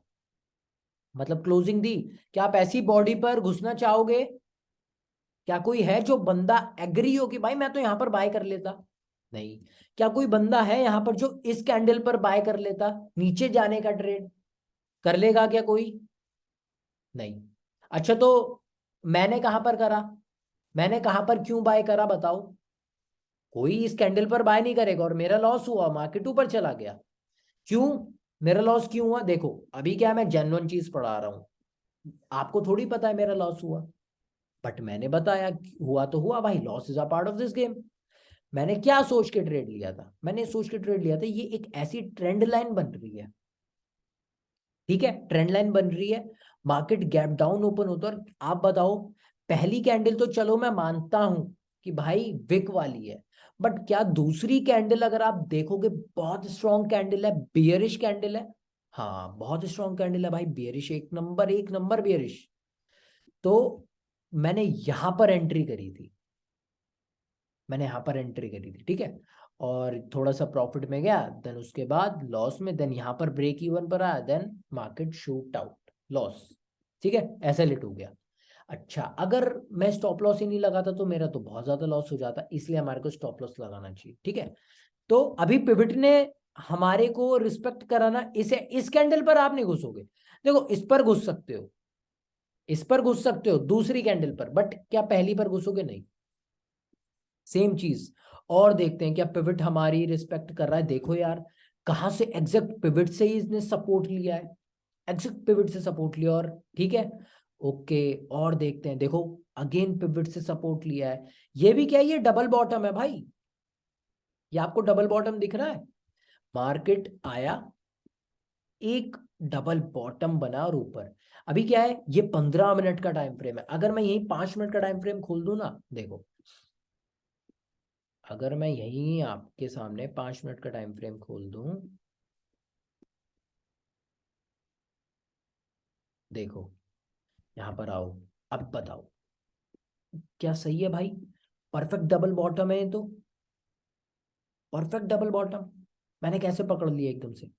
मतलब क्लोजिंग दी। क्या आप ऐसी बॉडी पर घुसना चाहोगे? क्या कोई है जो बंदा एग्री हो कि भाई मैं तो यहाँ पर बाय कर लेता? नहीं। क्या कोई बंदा है यहाँ पर जो इस कैंडल पर बाय कर लेता, नीचे जाने का ट्रेड कर लेगा क्या कोई? नहीं। अच्छा तो मैंने कहां पर करा, मैंने कहां पर क्यों बाय करा बताओ? कोई इस कैंडल पर बाय नहीं करेगा, और मेरा लॉस हुआ, मार्केट ऊपर चला गया। क्यों? मेरा लॉस क्यों हुआ? देखो अभी क्या है, मैं जेन्युइन चीज पढ़ा रहा हूं, आपको थोड़ी पता है मेरा लॉस हुआ, बट मैंने बताया हुआ तो हुआ भाई, loss is a part of this game. मैंने क्या सोच के ट्रेड लिया था? मैंने सोच के ट्रेड लिया था ये एक ऐसी ट्रेंड लाइन बन रही है, ठीक है, ट्रेंड लाइन बन रही है, मार्केट गैप डाउन ओपन होता है, और आप बताओ, पहली कैंडल तो चलो मैं मानता हूं कि भाई विक वाली है, बट क्या दूसरी कैंडल अगर आप देखोगे बहुत स्ट्रॉन्ग कैंडल है, बियरिश कैंडल है। हाँ बहुत स्ट्रॉन्ग कैंडल है भाई, बियरिश, एक नंबर, एक नंबर बियरिश। तो मैंने यहां पर एंट्री करी थी, मैंने यहाँ पर एंट्री करी थी, ठीक है, और थोड़ा सा प्रॉफिट में गया, देन उसके बाद लॉस में, देन यहाँ पर ब्रेक इवन पर आया, then market shoot out, loss. ठीक है, ऐसे लिट हो गया। अच्छा अगर मैं स्टॉप लॉस ही नहीं लगाता तो मेरा तो बहुत ज्यादा लॉस हो जाता, इसलिए हमारे को स्टॉप लॉस लगाना चाहिए। ठीक है, तो अभी पिवट ने हमारे को रिस्पेक्ट कराना, इसे इस कैंडल पर आप नहीं घुसोगे, देखो इस पर घुस सकते हो, इस पर घुस सकते हो दूसरी कैंडल पर, बट क्या पहली पर घुसोगे? नहीं। सेम चीज, और देखते हैं क्या पिवट हमारी रिस्पेक्ट कर रहा है। देखो यार, कहां से एग्जैक्ट पिवट से ही इसने सपोर्ट लिया है, एग्जैक्ट पिवट से सपोर्ट लिया, और ठीक है, ओके, और देखते हैं, देखो अगेन पिवट से सपोर्ट लिया है, ये भी क्या है, ये डबल बॉटम है भाई, ये आपको डबल बॉटम दिख रहा है, मार्केट आया, एक डबल बॉटम बना और ऊपर। अभी क्या है, ये 15 मिनट का टाइम फ्रेम है, अगर मैं यही 5 मिनट का टाइम फ्रेम खोल दूं ना, देखो अगर मैं यही आपके सामने 5 मिनट का टाइम फ्रेम खोल दूं, देखो यहां पर आओ, अब बताओ, क्या सही है भाई? परफेक्ट डबल बॉटम है ये तो, परफेक्ट डबल बॉटम। मैंने कैसे पकड़ लिया एकदम से?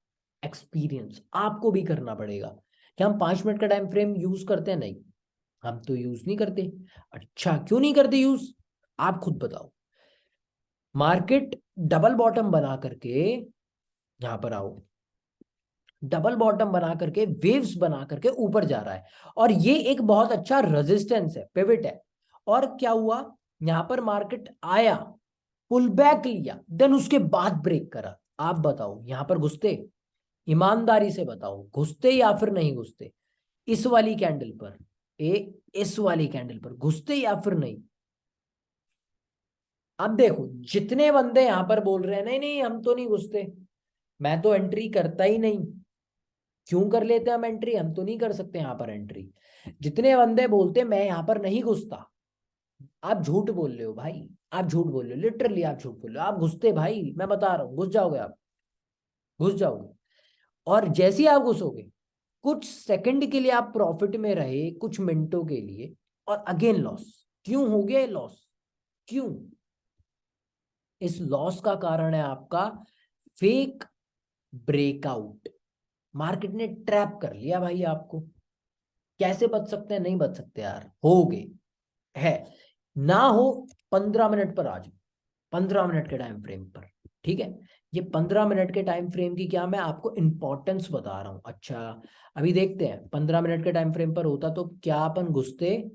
एक्सपीरियंस आपको भी करना पड़ेगा। क्या हम 5 मिनट का टाइम फ्रेम यूज करते हैं? नहीं, हम तो यूज नहीं करते। अच्छा क्यों नहीं करते यूज? आप खुद बताओ। मार्केट डबल बॉटम बना करके, यहां पर आओ, डबल बॉटम बना करके, वेव्स बना करके ऊपर जा रहा है, और ये एक बहुत अच्छा रेजिस्टेंस है, पिवट है। और क्या हुआ, यहां पर मार्केट आया, पुल बैक लिया, देन उसके बाद ब्रेक करा, आप बताओ यहां पर घुसते? ईमानदारी से बताओ, घुसते या फिर नहीं घुसते? इस वाली कैंडल पर, इस वाली कैंडल पर घुसते या फिर नहीं? अब देखो, जितने बंदे यहां पर बोल रहे हैं नहीं नहीं हम तो नहीं घुसते, मैं तो एंट्री करता ही नहीं, क्यों कर लेते हैं हम एंट्री, हम तो नहीं कर सकते यहाँ पर एंट्री, जितने बंदे बोलते मैं यहाँ पर नहीं घुसता, आप झूठ बोल रहे हो भाई, आप झूठ बोल रहे हो, लिटरली आप झूठ बोल रहे हो, आप घुसते भाई, मैं बता रहा हूँ घुस जाओगे आप, घुस जाओगे। और जैसे ही आप घुसोगे, कुछ सेकंड के लिए आप प्रॉफिट में रहे, कुछ मिनटों के लिए, और अगेन लॉस। क्यों हो गया लॉस? क्यों? इस लॉस का कारण है आपका फेक ब्रेकआउट। मार्केट ने ट्रैप कर लिया भाई आपको। कैसे बच सकते हैं? नहीं बच सकते यार, हो गए है ना हो। 15 मिनट पर आ जाओ, 15 मिनट के टाइम फ्रेम पर, ठीक है? ये 15 मिनट के टाइम फ्रेम की क्या मैं आपको इंपॉर्टेंस बता रहा हूं। अच्छा, अभी देखते हैं 15 मिनट के टाइम फ्रेम पर होता तो क्या अपन घुसते?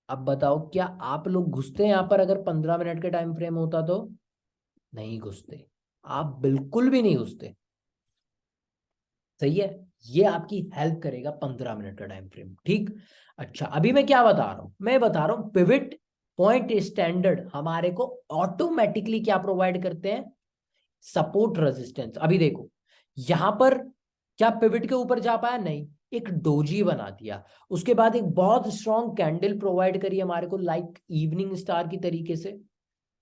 अब बताओ, क्या आप लोग घुसते यहाँ पर अगर 15 मिनट के टाइम फ्रेम होता तो? नहीं घुसते, आप बिल्कुल भी नहीं घुसते। सही है, ये आपकी हेल्प करेगा 15 मिनट का टाइम फ्रेम, ठीक। अच्छा, अभी मैं क्या बता रहा हूं? मैं बता रहा हूं पिवट पॉइंट स्टैंडर्ड हमारे को ऑटोमेटिकली क्या प्रोवाइड करते हैं? Support resistance. अभी देखो, यहां पर क्या पिवट के ऊपर जा पाया? नहीं, एक डोजी बना दिया, उसके बाद एक बहुत स्ट्रॉन्ग कैंडल प्रोवाइड करी हमारे को, लाइक इवनिंग स्टार की तरीके से।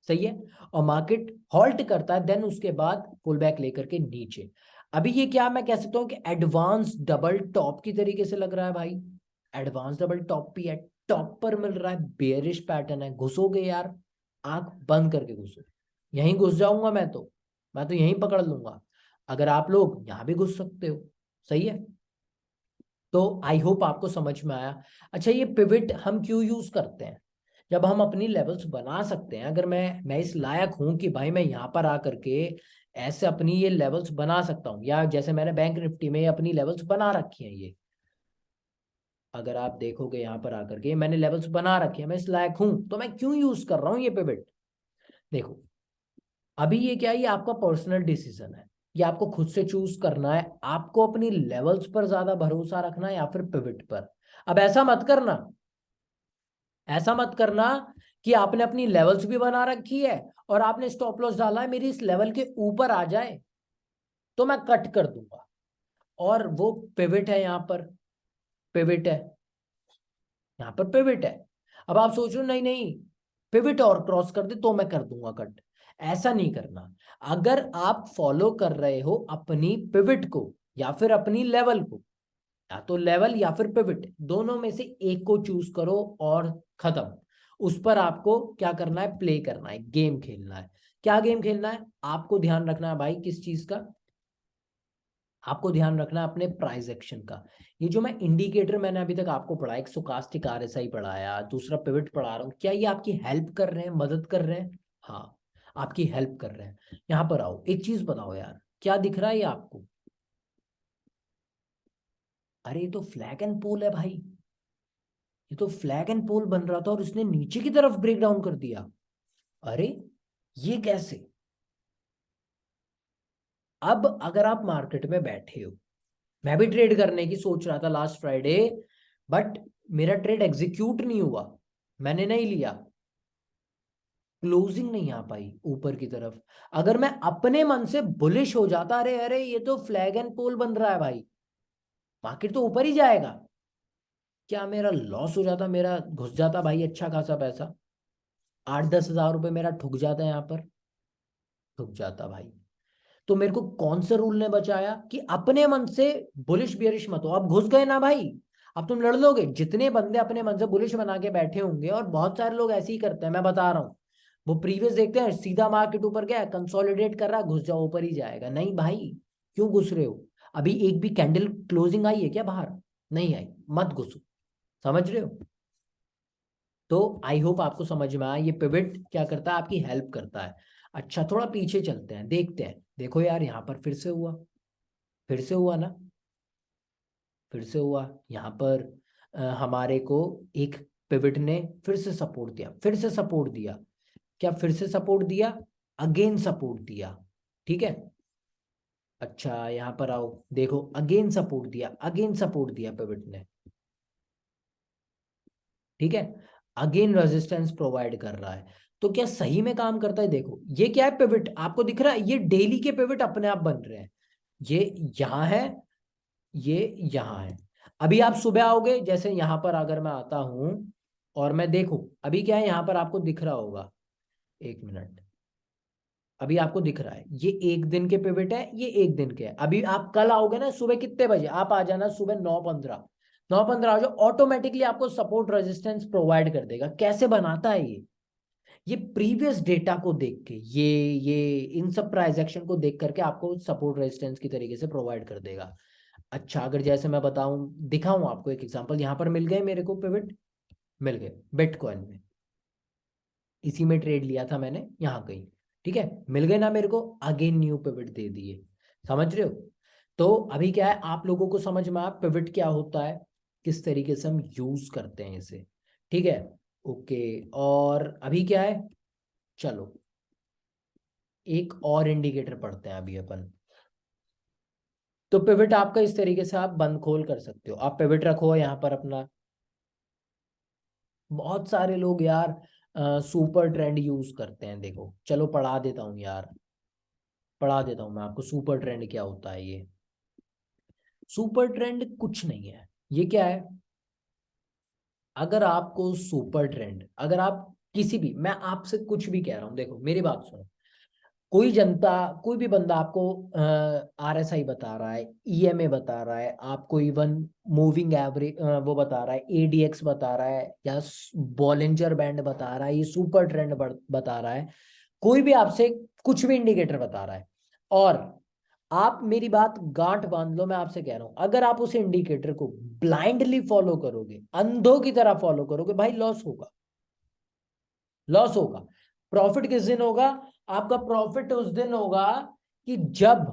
सही है, और मार्केट हॉल्ट करता है, देन उसके बाद पुल बैक लेकर के नीचे। अभी ये क्या मैं कह सकता हूँ कि एडवांस डबल टॉप की तरीके से लग रहा है भाई। एडवांस डबल टॉप भी है, टॉप पर मिल रहा है, बेयरिश पैटर्न है, घुसोगे यार, आंख बंद करके घुसो। यहीं घुस जाऊंगा मैं तो यहीं पकड़ लूंगा। अगर आप लोग यहां भी घुस सकते हो। सही है, तो आई होप आपको समझ में आया। अच्छा, ये पिवट हम क्यों यूज करते हैं? जब हम अपनी लेवल्स बना सकते हैं, अगर मैं इस लायक हूं कि भाई मैं यहाँ पर आकर के ऐसे अपनी ये लेवल्स बना सकता हूँ, या जैसे मैंने बैंक निफ्टी में अपनी लेवल्स बना रखी हैं, ये अगर आप देखोगे यहाँ पर आकर के मैंने लेवल्स बना रखे हैं, मैं इस लायक हूं, तो मैं क्यों यूज कर रहा हूँ ये पिवट? देखो, अभी ये क्या है, ये आपका पर्सनल डिसीजन है, ये आपको खुद से चूज करना है, आपको अपनी लेवल्स पर ज्यादा भरोसा रखना है या फिर पिवट पर। अब ऐसा मत करना कि आपने अपनी लेवल्स भी बना रखी है और आपने स्टॉप लॉस डाला है मेरी इस लेवल के ऊपर आ जाए तो मैं कट कर दूंगा, और वो पिवट है यहाँ पर, पिवट है यहाँ पर, पिवट है। अब आप सोच रहे हो नहीं नहीं, पिवट और क्रॉस कर दे तो मैं कर दूंगा कट। ऐसा नहीं करना। अगर आप फॉलो कर रहे हो अपनी पिवट को या फिर अपनी लेवल को, या तो लेवल या फिर पिवट, दोनों में से एक को चूज करो और खत्म। उस पर आपको क्या करना है? प्ले करना है, गेम खेलना है। क्या गेम खेलना है? आपको ध्यान रखना है भाई, किस चीज का? आपको ध्यान रखना है अपने प्राइस एक्शन का। ये जो मैं इंडिकेटर मैंने अभी तक आपको पढ़ाया, एक स्टोकास्टिक आरएसआई पढ़ाया, दूसरा पिवट पढ़ा रहा हूँ, क्या ये आपकी हेल्प कर रहे हैं, मदद कर रहे हैं? हाँ, आपकी हेल्प कर रहे हैं। यहाँ पर आओ, एक चीज बताओ यार, क्या दिख रहा है ये आपको? अरे ये तो फ्लैग एंड पोल है भाई, ये तो फ्लैग एंड पोल बन रहा था और इसने नीचे की तरफ ब्रेक डाउन कर दिया। अरे ये कैसे? अब अगर आप मार्केट में बैठे हो, मैं भी ट्रेड करने की सोच रहा था लास्ट फ्राइडे, बट मेरा ट्रेड एग्जीक्यूट नहीं हुआ, मैंने नहीं लिया, क्लोजिंग नहीं आ पाई ऊपर की तरफ। अगर मैं अपने मन से बुलिश हो जाता, अरे अरे ये तो फ्लैग एंड पोल बन रहा है भाई, मार्केट तो ऊपर ही जाएगा, क्या मेरा लॉस हो जाता? मेरा घुस जाता भाई अच्छा खासा पैसा, 8-10 हज़ार रुपए मेरा ठुक जाता है यहाँ पर, ठुक जाता भाई। तो मेरे को कौन से रूल ने बचाया कि अपने मन से बुलिश बियरिश मत हो। अब घुस गए ना भाई, अब तुम लड़ लोगे। जितने बंदे अपने मन से बुलिश बना के बैठे होंगे, और बहुत सारे लोग ऐसे ही करते हैं, मैं बता रहा हूँ, वो प्रीवियस देखते हैं, सीधा मार्केट ऊपर गया, कंसोलिडेट कर रहा, घुस जाओ ऊपर ही जाएगा। नहीं भाई, क्यों घुस रहे हो? अभी एक भी कैंडल क्लोजिंग आई है क्या बाहर? नहीं आई, मत घुसो। समझ रहे हो? तो आई होप आपको समझ में आया, ये पिवट क्या करता है, आपकी हेल्प करता है। अच्छा, थोड़ा पीछे चलते हैं, देखते हैं। देखो यार, यहाँ पर फिर से हुआ, फिर से हुआ ना, फिर से हुआ यहाँ पर। हमारे को एक पिवट ने फिर से सपोर्ट दिया, फिर से सपोर्ट दिया, क्या फिर से सपोर्ट दिया? अगेन सपोर्ट दिया, ठीक है। अच्छा यहाँ पर आओ, देखो अगेन सपोर्ट दिया, अगेन सपोर्ट दिया पिवट ने, ठीक है, अगेन रेजिस्टेंस प्रोवाइड कर रहा है। तो क्या सही में काम करता है? देखो ये क्या है, पिवट आपको दिख रहा है, ये डेली के पिवट अपने आप बन रहे हैं। ये यहाँ है, ये यहाँ है। अभी आप सुबह आओगे, जैसे यहाँ पर अगर मैं आता हूं और मैं देखूं, अभी क्या है यहाँ पर आपको दिख रहा होगा, एक मिनट, अभी आपको दिख रहा है ये एक दिन के पिवट है, ये एक दिन के है। अभी आप कल आओगे ना सुबह, कितने बजे आप आ जाना, सुबह 9:15, 9:15 आ जाओ, ऑटोमेटिकली आपको सपोर्ट रेजिस्टेंस प्रोवाइड कर देगा। कैसे बनाता है ये प्रीवियस डेटा को देख के, ये इन सब प्राइस एक्शन को देख करके आपको सपोर्ट रेजिस्टेंस की तरीके से प्रोवाइड कर देगा। अच्छा अगर जैसे मैं बताऊं, दिखाऊं आपको एक एग्जांपल, यहाँ पर मिल गए मेरे को पिवट, मिल गए बिटकॉइन में, इसी में ट्रेड लिया था मैंने यहाँ कहीं, ठीक है, मिल गए ना मेरे को, अगेन न्यू पिवट दे दिए। समझ रहे हो? तो अभी क्या है, आप लोगों को समझ में आया पिवट क्या होता है, किस तरीके से हम यूज करते हैं इसे, ठीक है। ओके, और अभी क्या है, चलो एक और इंडिकेटर पढ़ते हैं अभी अपन। तो पिवट आपका इस तरीके से आप बंद खोल कर सकते हो, आप पिवट रखो यहाँ पर अपना। बहुत सारे लोग यार सुपर ट्रेंड यूज करते हैं, देखो चलो पढ़ा देता हूँ यार, पढ़ा देता हूँ मैं आपको सुपर ट्रेंड क्या होता है। ये सुपर ट्रेंड कुछ नहीं है, ये क्या है, अगर आपको सुपर ट्रेंड, अगर आप किसी भी, मैं आपसे कुछ भी कह रहा हूँ, देखो मेरी बात सुनो, कोई जनता, कोई भी बंदा आपको आरएसआई बता रहा है, ईएमए बता रहा है, आपको इवन मूविंग एवरेज वो बता रहा है, एडीएक्स बता रहा है, या बॉलिंजर बैंड बता रहा है, ये सुपर ट्रेंड बता रहा है, कोई भी आपसे कुछ भी इंडिकेटर बता रहा है, और आप मेरी बात गांठ बांध लो, मैं आपसे कह रहा हूं, अगर आप उस इंडिकेटर को ब्लाइंडली फॉलो करोगे, अंधों की तरह फॉलो करोगे, भाई लॉस होगा, लॉस होगा। प्रॉफिट किस दिन होगा? आपका प्रॉफिट उस दिन होगा कि जब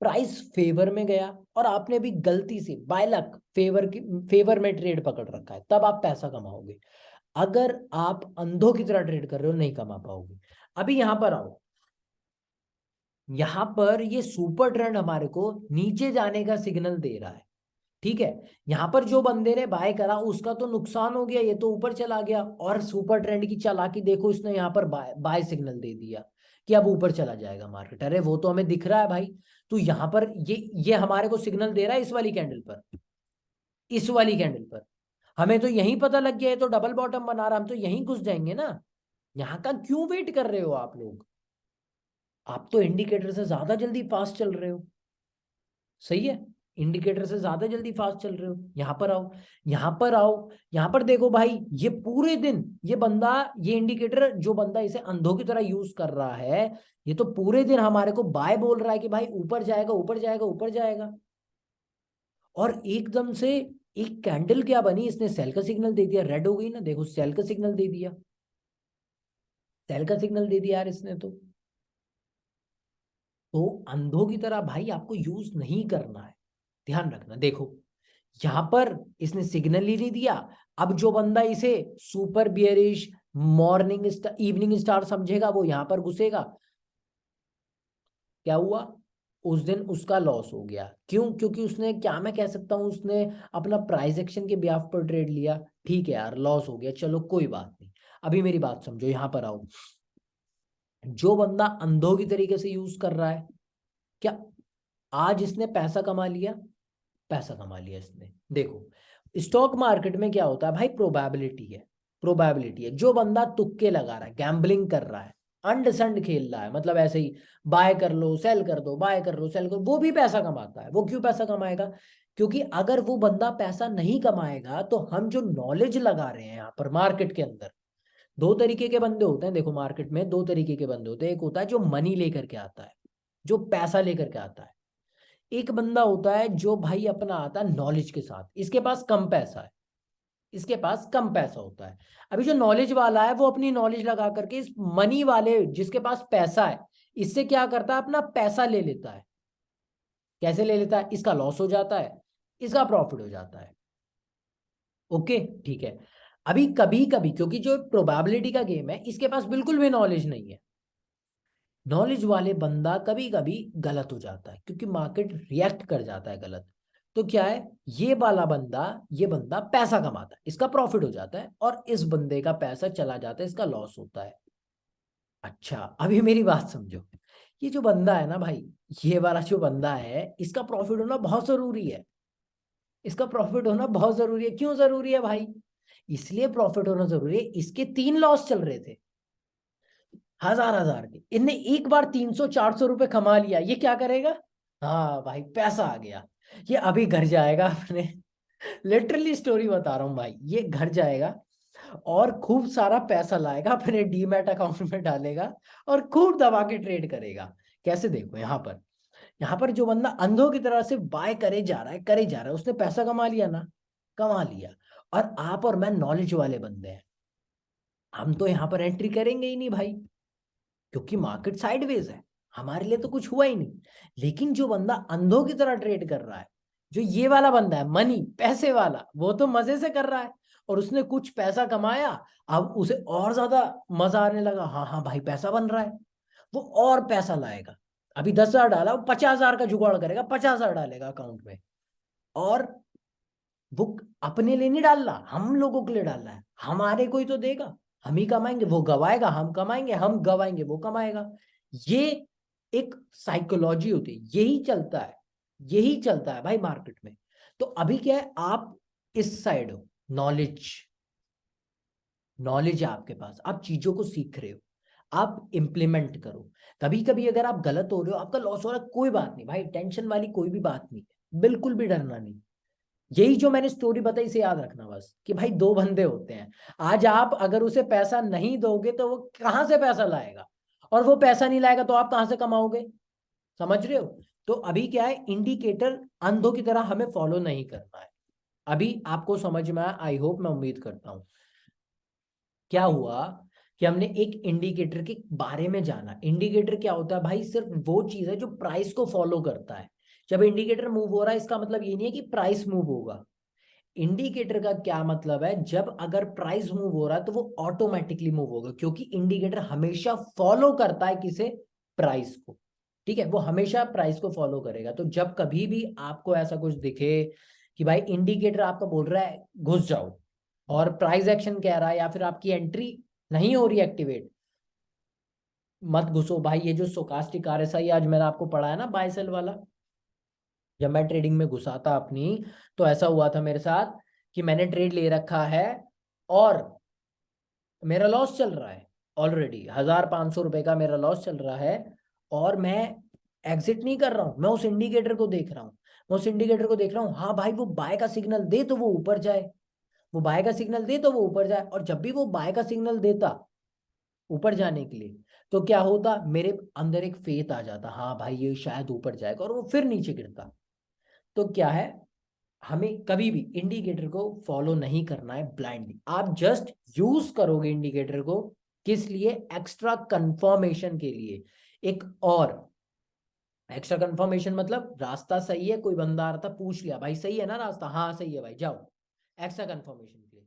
प्राइस फेवर में गया और आपने भी गलती से बाय लक फेवर में ट्रेड पकड़ रखा है, तब आप पैसा कमाओगे। अगर आप अंधों की तरह ट्रेड कर रहे हो, नहीं कमा पाओगे। अभी यहां पर आओ, यहां पर ये सुपर ट्रेंड हमारे को नीचे जाने का सिग्नल दे रहा है, ठीक है। यहां पर जो बंदे ने बाय करा उसका तो नुकसान हो गया, ये तो ऊपर चला गया, और सुपर ट्रेंड की चालाकी देखो, इसने यहाँ पर बाय बाय सिग्नल दे दिया कि अब ऊपर चला जाएगा मार्केट। अरे वो तो हमें दिख रहा है भाई, तो यहाँ पर ये हमारे को सिग्नल दे रहा है इस वाली कैंडल पर, इस वाली कैंडल पर, हमें तो यही पता लग गया है, तो डबल बॉटम बना रहा, हम तो यहीं घुस जाएंगे ना। यहाँ का क्यों वेट कर रहे हो आप लोग? आप तो इंडिकेटर से ज्यादा जल्दी फास्ट चल रहे हो, सही है, इंडिकेटर से ज्यादा जल्दी फास्ट चल रहे हो। यहाँ पर आओ, यहाँ पर आओ, यहाँ पर देखो भाई, ये पूरे दिन ये बंदा, ये इंडिकेटर जो बंदा इसे अंधों की तरह यूज कर रहा है, ये तो पूरे दिन हमारे को बाय बोल रहा है कि भाई ऊपर जाएगा, ऊपर जाएगा, ऊपर जाएगा, और एकदम से एक कैंडल क्या बनी, इसने सेल का सिग्नल दे दिया, रेड हो गई ना, देखो सेल का सिग्नल दे दिया, सेल का सिग्नल दे दिया यार इसने तो अंधों की तरह भाई आपको यूज नहीं करना है, ध्यान रखना। देखो यहां पर इसने सिग्नल ही नहीं दिया, अब जो बंदा इसे super bearish morning star evening star समझेगा, वो यहां पर घुसेगा। क्या हुआ? उस दिन उसका लॉस हो गया, क्यों? क्योंकि उसने, क्या मैं कह सकता हूँ, उसने अपना प्राइस एक्शन के ब्याह पर ट्रेड लिया, ठीक है यार, लॉस हो गया, चलो कोई बात नहीं। अभी मेरी बात समझो, यहां पर आओ, जो बंदा अंधों की तरीके से यूज कर रहा है, क्या आज इसने पैसा कमा लिया? पैसा कमा लिया इसने। देखो स्टॉक मार्केट में क्या होता है भाई, प्रोबेबिलिटी है, प्रोबेबिलिटी है। जो बंदा तुक्के लगा रहा है, गैम्बलिंग कर रहा है, अंड संड खेल रहा है, मतलब ऐसे ही बाय कर लो सेल कर दो, बाय कर लो सेल कर दो, वो भी पैसा कमाता है। वो क्यों पैसा कमाएगा? क्योंकि अगर वो बंदा पैसा नहीं कमाएगा, तो हम जो नॉलेज लगा रहे हैं यहाँ पर मार्केट के अंदर, दो तरीके के बंदे होते हैं, देखो मार्केट में दो तरीके के बंदे होते हैं, एक होता है जो मनी लेकर के आता है, जो पैसा लेकर के आता है, एक बंदा होता है जो भाई अपना आता है नॉलेज के साथ, इसके पास कम पैसा है, इसके पास कम पैसा होता है। अभी जो नॉलेज वाला है, वो अपनी नॉलेज लगा करके इस मनी वाले जिसके पास पैसा है, इससे क्या करता है, अपना पैसा ले लेता है। कैसे ले लेता है? इसका लॉस हो जाता है, इसका प्रॉफिट हो जाता है। ओके, ठीक है। अभी कभी कभी, क्योंकि जो प्रोबेबिलिटी का गेम है, इसके पास बिल्कुल भी नॉलेज नहीं है, नॉलेज वाले बंदा कभी कभी गलत हो जाता है क्योंकि मार्केट रिएक्ट कर जाता है गलत। तो क्या है, ये बंदा पैसा कमाता है, इसका प्रॉफिट हो जाता है, और इस बंदे का पैसा चला जाता है, इसका लॉस होता है। अच्छा, अभी मेरी बात समझो। ये जो बंदा है ना भाई, ये वाला जो बंदा है, इसका प्रॉफिट होना बहुत जरूरी है। इसका प्रॉफिट होना बहुत जरूरी है। क्यों जरूरी है भाई? इसलिए प्रॉफिट होना जरूरी है, इसके 3 लॉस चल रहे थे, हजार हजार के। इनने एक बार 300-400 रुपए कमा लिया, ये क्या करेगा? हाँ भाई, पैसा आ गया। ये अभी घर जाएगा अपने, लिटरली स्टोरी बता रहा हूँ भाई, ये घर जाएगा और खूब सारा पैसा लाएगा, अपने डीमैट अकाउंट में डालेगा और खूब दबा के ट्रेड करेगा। कैसे? देखो यहाँ पर जो बंदा अंधों की तरह से बाय करे जा रहा है, उसने पैसा कमा लिया ना, कमा लिया। और आप और मैं नॉलेज वाले बंदे हैं, हम तो यहाँ पर एंट्री करेंगे ही नहीं भाई, क्योंकि मार्केट साइडवेज है, हमारे लिए तो कुछ हुआ ही नहीं। लेकिन जो बंदा अंधों की तरह ट्रेड कर रहा है, जो ये वाला बंदा है, मनी पैसे वाला, वो तो मजे से कर रहा है, और उसने कुछ पैसा कमाया, अब उसे और ज्यादा मजा आने लगा। हाँ हाँ भाई, पैसा बन रहा है, वो और पैसा लाएगा। अभी 10,000 डाला, वो 50,000 का जुगाड़ करेगा, 50,000 डालेगा अकाउंट में। और वो अपने लिए नहीं डाल रहा, हम लोगों के लिए डाल रहा है, हमारे कोई तो देगा, हम ही कमाएंगे, वो गवाएगा, हम कमाएंगे, हम गवाएंगे, वो कमाएगा। ये एक साइकोलॉजी होती है, यही चलता है भाई मार्केट में। तो अभी क्या है, आप इस साइड हो, नॉलेज नॉलेज है आपके पास, आप चीजों को सीख रहे हो, आप इंप्लीमेंट करो। कभी कभी अगर आप गलत हो रहे हो, आपका लॉस हो रहा है, कोई बात नहीं भाई, टेंशन वाली कोई भी बात नहीं है, बिल्कुल भी डरना नहीं। यही जो मैंने स्टोरी बताई, इसे याद रखना बस, कि भाई 2 बंदे होते हैं। आज आप अगर उसे पैसा नहीं दोगे तो वो कहां से पैसा लाएगा, और वो पैसा नहीं लाएगा तो आप कहां से कमाओगे? समझ रहे हो? तो अभी क्या है, इंडिकेटर अंधों की तरह हमें फॉलो नहीं करना है। अभी आपको समझ में आया, आई होप, मैं उम्मीद करता हूं। क्या हुआ कि हमने एक इंडिकेटर के बारे में जाना। इंडिकेटर क्या होता है भाई? सिर्फ वो चीज है जो प्राइस को फॉलो करता है। जब इंडिकेटर मूव हो रहा है, इसका मतलब ये नहीं है कि प्राइस मूव होगा। इंडिकेटर का क्या मतलब है? जब अगर प्राइस मूव हो रहा है तो वो ऑटोमेटिकली मूव होगा, क्योंकि इंडिकेटर हमेशा फॉलो करता है किसे? प्राइस को। ठीक है, वो हमेशा प्राइस को फॉलो करेगा। तो जब कभी भी आपको ऐसा कुछ दिखे कि भाई इंडिकेटर आपका बोल रहा है घुस जाओ, और प्राइस एक्शन कह रहा है, या फिर आपकी एंट्री नहीं हो रही एक्टिवेट, मत घुसो भाई। ये जो स्टोकास्टिक आरएसआई आज मैंने आपको पढ़ाया ना, बाय सेल वाला, जब मैं ट्रेडिंग में घुसा था अपनी, तो ऐसा हुआ था मेरे साथ कि मैंने ट्रेड ले रखा है और मेरा लॉस चल रहा है, ऑलरेडी 1,500 रुपए का मेरा लॉस चल रहा है, और मैं एग्जिट नहीं कर रहा हूँ। मैं उस इंडिकेटर को देख रहा हूँ, हाँ भाई, वो बाय का सिग्नल दे तो वो ऊपर जाए, वो बाय का सिग्नल दे तो वो ऊपर जाए। और जब भी वो बाय का सिग्नल देता ऊपर जाने के लिए, तो क्या होता, मेरे अंदर एक फेथ आ जाता, हाँ भाई ये शायद ऊपर जाएगा, और वो फिर नीचे गिरता। तो क्या है, हमें कभी भी इंडिकेटर को फॉलो नहीं करना है ब्लाइंडली। आप जस्ट यूज करोगे इंडिकेटर को, किस लिए? एक्स्ट्रा कंफर्मेशन के लिए। एक और एक्स्ट्रा कंफर्मेशन मतलब, रास्ता सही है, कोई बंदा आ रहा था, पूछ लिया भाई सही है ना रास्ता, हाँ सही है भाई, जाओ। एक्स्ट्रा कंफर्मेशन के लिए।